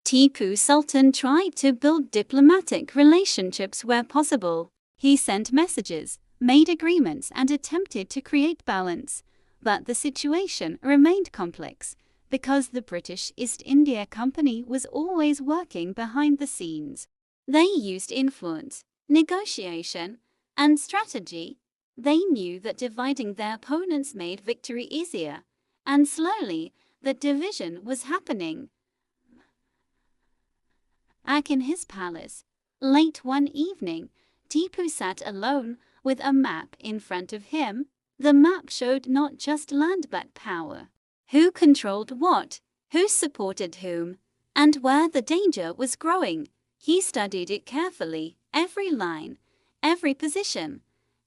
Tipu Sultan tried to build diplomatic relationships where possible. He sent messages, made agreements, and attempted to create balance. But the situation remained complex because the British East India Company was always working behind the scenes. They used influence, negotiation, and strategy. They knew that dividing their opponents made victory easier, and slowly, that division was happening. Back in his palace, late one evening, Tipu sat alone with a map in front of him. The map showed not just land but power. Who controlled what, who supported whom, and where the danger was growing. He studied it carefully, every line, every position,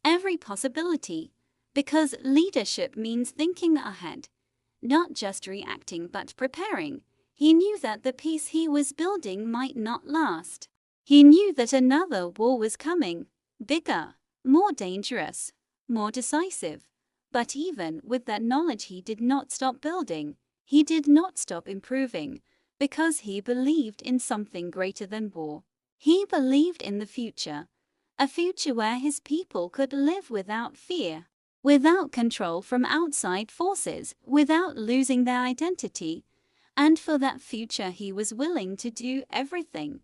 every possibility, because leadership means thinking ahead, not just reacting but preparing. He knew that the peace he was building might not last. He knew that another war was coming, bigger, more dangerous, more decisive. But even with that knowledge, he did not stop building. He did not stop improving, because he believed in something greater than war. He believed in the future, a future where his people could live without fear, without control from outside forces, without losing their identity. And for that future he was willing to do everything.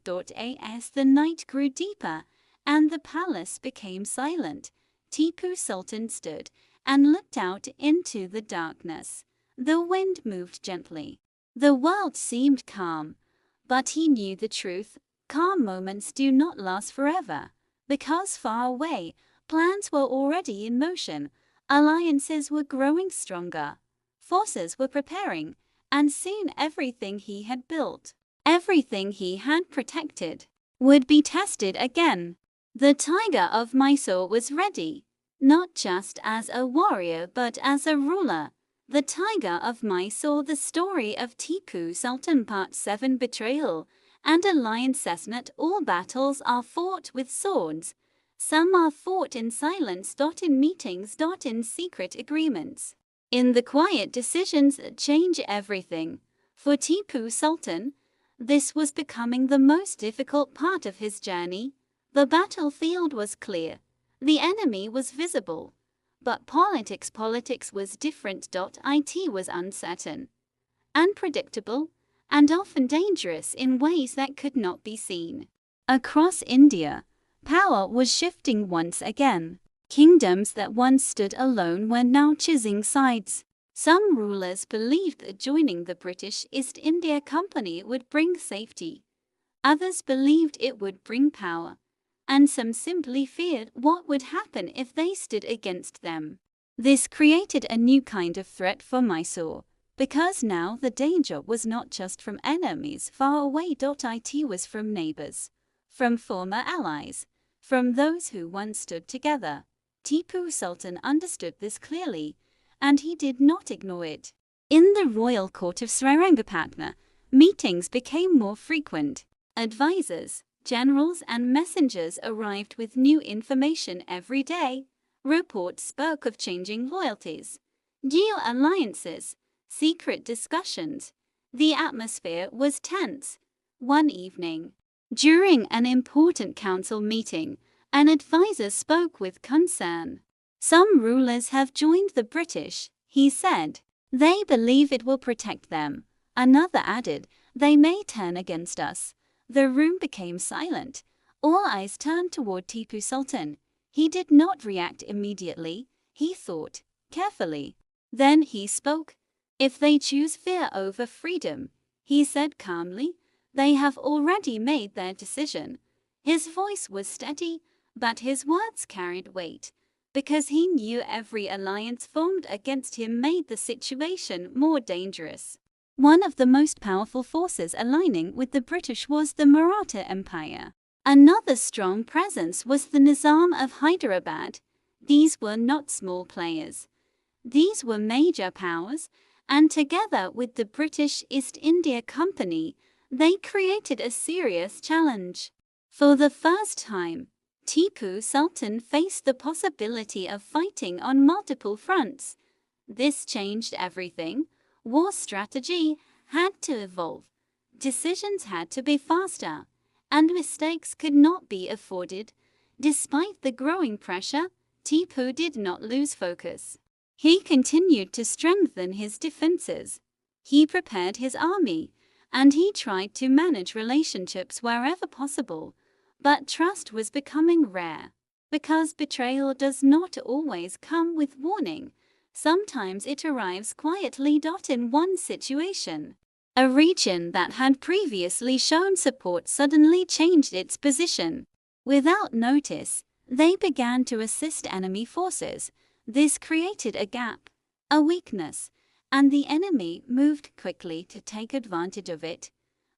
As the night grew deeper and the palace became silent, Tipu Sultan stood and looked out into the darkness. The wind moved gently. The world seemed calm, but he knew the truth. Calm moments do not last forever, because far away, plans were already in motion, alliances were growing stronger, forces were preparing, and soon everything he had built, everything he had protected, would be tested again. The tiger of Mysore was ready, not just as a warrior but as a ruler. The Tiger of Mysore, the story of Tipu Sultan, Part 7, Betrayal and Alliance. Not all battles are fought with swords. Some are fought in silence. In meetings. In secret agreements. In the quiet decisions that change everything. For Tipu Sultan, this was becoming the most difficult part of his journey. The battlefield was clear. The enemy was visible. But politics was different. It was uncertain, unpredictable, and often dangerous in ways that could not be seen. Across India, power was shifting once again. Kingdoms that once stood alone were now choosing sides. Some rulers believed that joining the British East India Company would bring safety. Others believed it would bring power. And some simply feared what would happen if they stood against them. This created a new kind of threat for Mysore, because now the danger was not just from enemies far away. It was from neighbors, from former allies, from those who once stood together. Tipu Sultan understood this clearly, and he did not ignore it. In the royal court of Srirangapatna, meetings became more frequent. Advisors, generals and messengers arrived with new information every day. Reports spoke of changing loyalties, new alliances, secret discussions. The atmosphere was tense. One evening, during an important council meeting, an advisor spoke with concern. Some rulers have joined the British, he said. They believe it will protect them. Another added, they may turn against us. The room became silent. All eyes turned toward Tipu Sultan. He did not react immediately. He thought carefully. Then he spoke. If they choose fear over freedom, he said calmly, they have already made their decision. His voice was steady, but his words carried weight, because he knew every alliance formed against him made the situation more dangerous. One of the most powerful forces aligning with the British was the Maratha Empire. Another strong presence was the Nizam of Hyderabad. These were not small players. These were major powers, and together with the British East India Company, they created a serious challenge. For the first time, Tipu Sultan faced the possibility of fighting on multiple fronts. This changed everything. War strategy had to evolve. Decisions had to be faster, and mistakes could not be afforded. Despite the growing pressure, Tipu did not lose focus. He continued to strengthen his defenses. He prepared his army, and he tried to manage relationships wherever possible. But trust was becoming rare. Because betrayal does not always come with warning, sometimes it arrives quietly. In one situation, a region that had previously shown support suddenly changed its position. Without notice, they began to assist enemy forces. This created a gap, a weakness, and the enemy moved quickly to take advantage of it.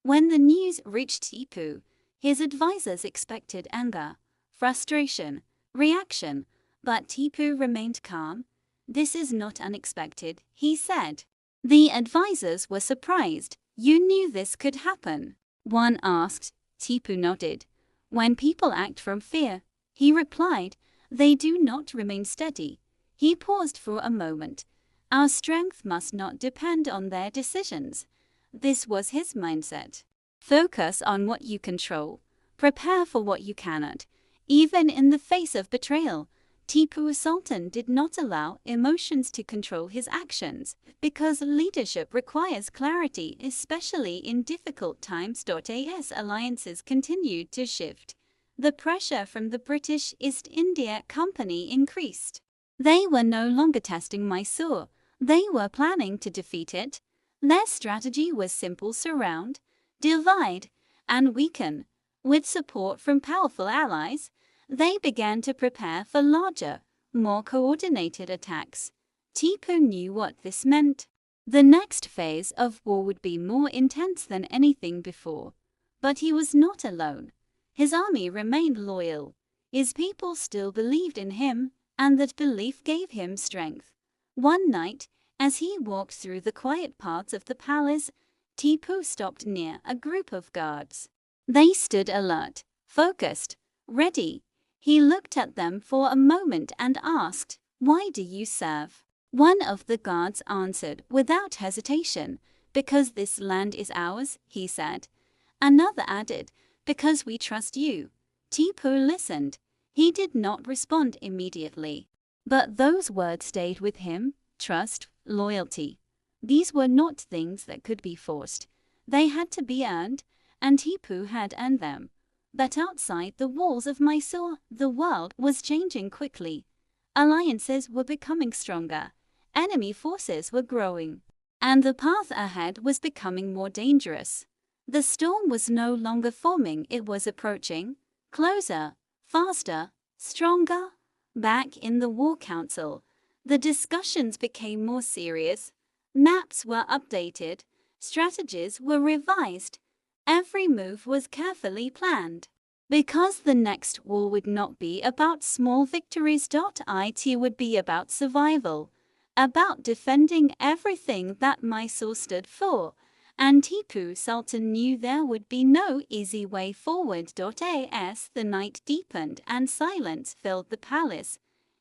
When the news reached Tipu, his advisors expected anger, frustration, reaction, but Tipu remained calm. "This is not unexpected," he said. The advisors were surprised. "You knew this could happen?" one asked. Tipu nodded. "When people act from fear," he replied, "they do not remain steady." He paused for a moment. "Our strength must not depend on their decisions." This was his mindset. Focus on what you control. Prepare for what you cannot. Even in the face of betrayal, Tipu Sultan did not allow emotions to control his actions, because leadership requires clarity, especially in difficult times. As alliances continued to shift, the pressure from the British East India Company increased. They were no longer testing Mysore, they were planning to defeat it. Their strategy was simple: surround, divide, and weaken. With support from powerful allies, they began to prepare for larger, more coordinated attacks. Tipu knew what this meant. The next phase of war would be more intense than anything before. But he was not alone. His army remained loyal. His people still believed in him, and that belief gave him strength. One night, as he walked through the quiet paths of the palace, Tipu stopped near a group of guards. They stood alert, focused, ready. He looked at them for a moment and asked, "Why do you serve?" One of the guards answered without hesitation, "Because this land is ours," he said. Another added, "Because we trust you." Tipu listened. He did not respond immediately. But those words stayed with him: trust, loyalty. These were not things that could be forced. They had to be earned, and Tipu had earned them. But outside the walls of Mysore, the world was changing quickly. Alliances were becoming stronger, enemy forces were growing, and the path ahead was becoming more dangerous. The storm was no longer forming, it was approaching, closer, faster, stronger. Back in the War Council, the discussions became more serious. Maps were updated, strategies were revised. Every move was carefully planned. Because the next war would not be about small victories. It would be about survival, about defending everything that Mysore stood for. And Tipu Sultan knew there would be no easy way forward. As the night deepened and silence filled the palace,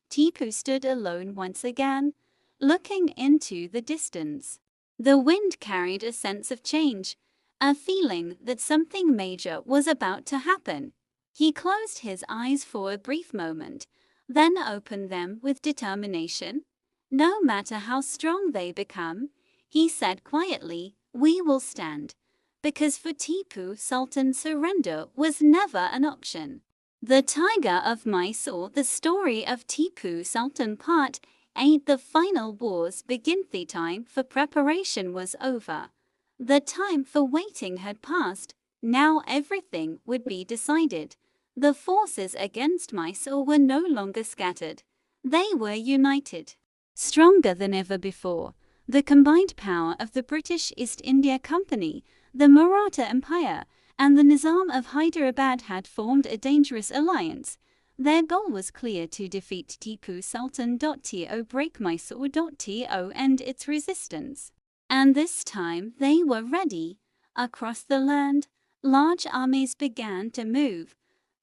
Tipu stood alone once again, looking into the distance. The wind carried a sense of change, a feeling that something major was about to happen. He closed his eyes for a brief moment, then opened them with determination. "No matter how strong they become," he said quietly, "we will stand." Because for Tipu Sultan, surrender was never an option. The Tiger of Mysore, the story of Tipu Sultan, Part 8. The final wars begin. The time for preparation was over. The time for waiting had passed. Now everything would be decided. The forces against Mysore were no longer scattered. They were united, stronger than ever before. The combined power of the British East India Company, the Maratha Empire, and the Nizam of Hyderabad had formed a dangerous alliance. Their goal was clear: to defeat Tipu Sultan. To break Mysore. To end its resistance. And this time they were ready. Across the land, large armies began to move.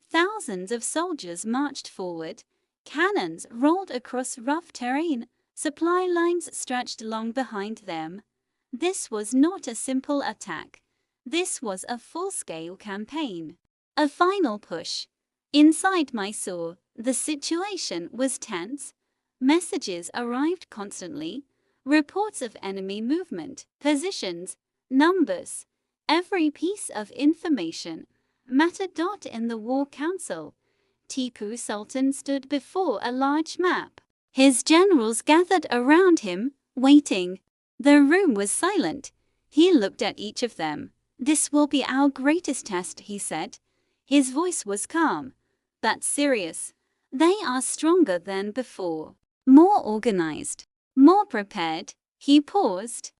Thousands of soldiers marched forward. Cannons rolled across rough terrain. Supply lines stretched long behind them. This was not a simple attack. This was a full-scale campaign. A final push. Inside Mysore, the situation was tense. Messages arrived constantly, reports of enemy movement, positions, numbers. Every piece of information mattered. In the war council, Tipu Sultan stood before a large map. His generals gathered around him, waiting. The room was silent. He looked at each of them. "This will be our greatest test," he said. His voice was calm, but serious. "They are stronger than before, more organized, more prepared." He paused.